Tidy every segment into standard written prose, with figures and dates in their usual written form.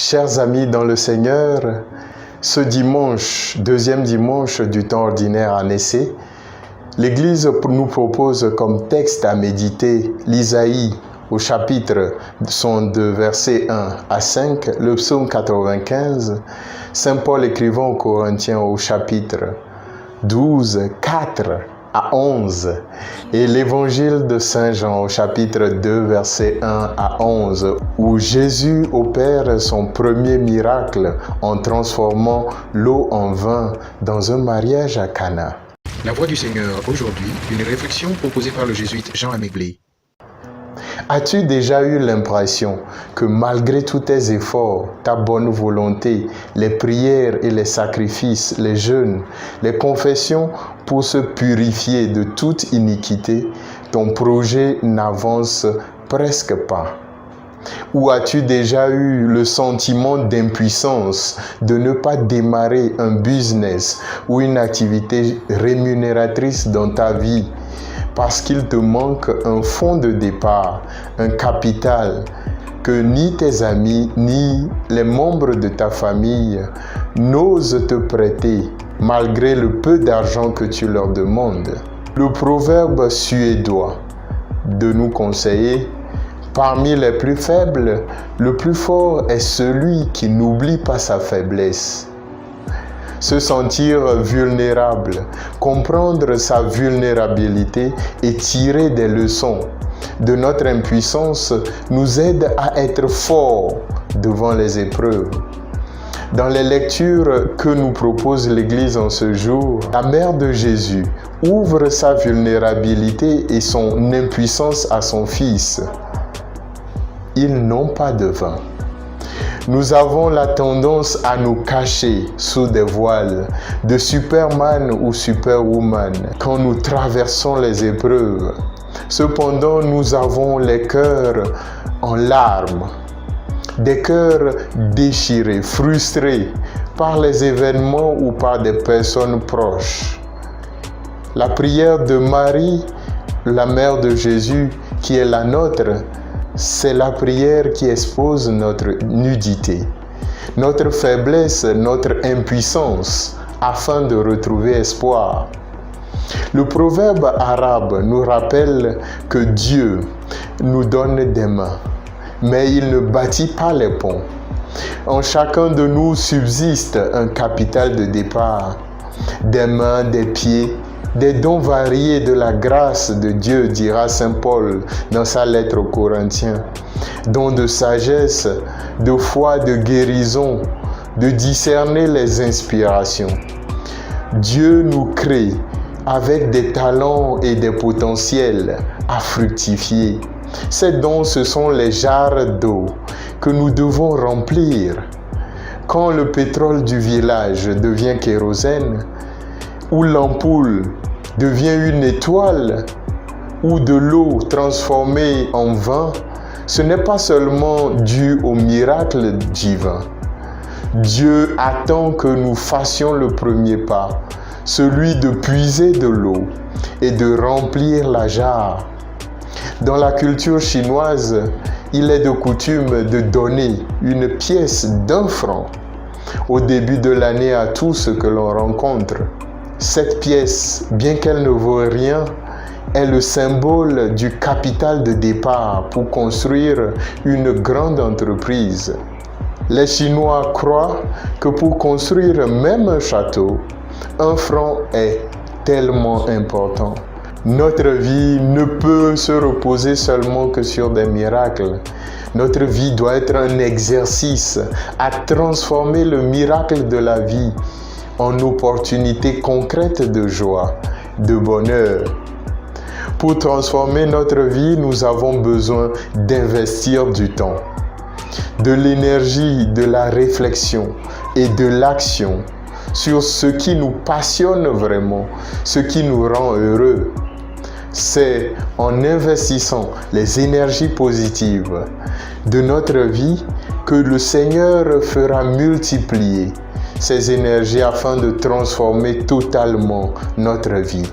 Chers amis dans le Seigneur, ce dimanche, deuxième dimanche du temps ordinaire à Nessé, l'Église nous propose comme texte à méditer l'Isaïe au chapitre 102, versets 1 à 5, le psaume 95, Saint Paul écrivant aux Corinthiens au chapitre 12, 4 à 11, et l'évangile de Saint Jean au chapitre 2, versets 1 à 11, où Jésus opère son premier miracle en transformant l'eau en vin dans un mariage à Cana. La voix du Seigneur aujourd'hui, une réflexion proposée par le jésuite Jean Améglé. As-tu déjà eu l'impression que malgré tous tes efforts, ta bonne volonté, les prières et les sacrifices, les jeûnes, les confessions pour se purifier de toute iniquité, ton projet n'avance presque pas? Ou as-tu déjà eu le sentiment d'impuissance de ne pas démarrer un business ou une activité rémunératrice dans ta vie parce qu'il te manque un fonds de départ, un capital que ni tes amis ni les membres de ta famille n'osent te prêter malgré le peu d'argent que tu leur demandes? Le proverbe suédois de nous conseiller: parmi les plus faibles, le plus fort est celui qui n'oublie pas sa faiblesse. Se sentir vulnérable, comprendre sa vulnérabilité et tirer des leçons de notre impuissance nous aide à être forts devant les épreuves. Dans les lectures que nous propose l'Église en ce jour, la mère de Jésus ouvre sa vulnérabilité et son impuissance à son fils. Ils n'ont pas de vin. Nous avons la tendance à nous cacher sous des voiles de Superman ou Superwoman quand nous traversons les épreuves. Cependant, nous avons les cœurs en larmes, des cœurs déchirés, frustrés par les événements ou par des personnes proches. La prière de Marie, la mère de Jésus, qui est la nôtre, c'est la prière qui expose notre nudité, notre faiblesse, notre impuissance, afin de retrouver espoir. Le proverbe arabe nous rappelle que Dieu nous donne des mains, mais il ne bâtit pas les ponts. En chacun de nous subsiste un capital de départ, des mains, des pieds, des dons variés de la grâce de Dieu, dira Saint Paul dans sa lettre aux Corinthiens. Dons de sagesse, de foi, de guérison, de discerner les inspirations. Dieu nous crée avec des talents et des potentiels à fructifier. Ces dons, ce sont les jarres d'eau que nous devons remplir. Quand le pétrole du village devient kérosène, où l'ampoule devient une étoile, ou de l'eau transformée en vin, ce n'est pas seulement dû au miracle divin. Dieu attend que nous fassions le premier pas, celui de puiser de l'eau et de remplir la jarre. Dans la culture chinoise, il est de coutume de donner une pièce d'1 franc au début de l'année à tous ceux que l'on rencontre. Cette pièce, bien qu'elle ne vaut rien, est le symbole du capital de départ pour construire une grande entreprise. Les Chinois croient que pour construire même un château, 1 franc est tellement important. Notre vie ne peut se reposer seulement que sur des miracles. Notre vie doit être un exercice à transformer le miracle de la vie en opportunités concrètes de joie, de bonheur. Pour transformer notre vie, nous avons besoin d'investir du temps, de l'énergie, de la réflexion et de l'action sur ce qui nous passionne vraiment, ce qui nous rend heureux. C'est en investissant les énergies positives de notre vie que le Seigneur fera multiplier ces énergies afin de transformer totalement notre vie.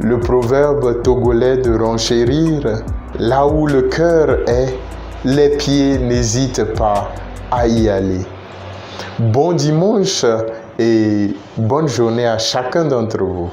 Le proverbe togolais de renchérir, là où le cœur est, les pieds n'hésitent pas à y aller. Bon dimanche et bonne journée à chacun d'entre vous.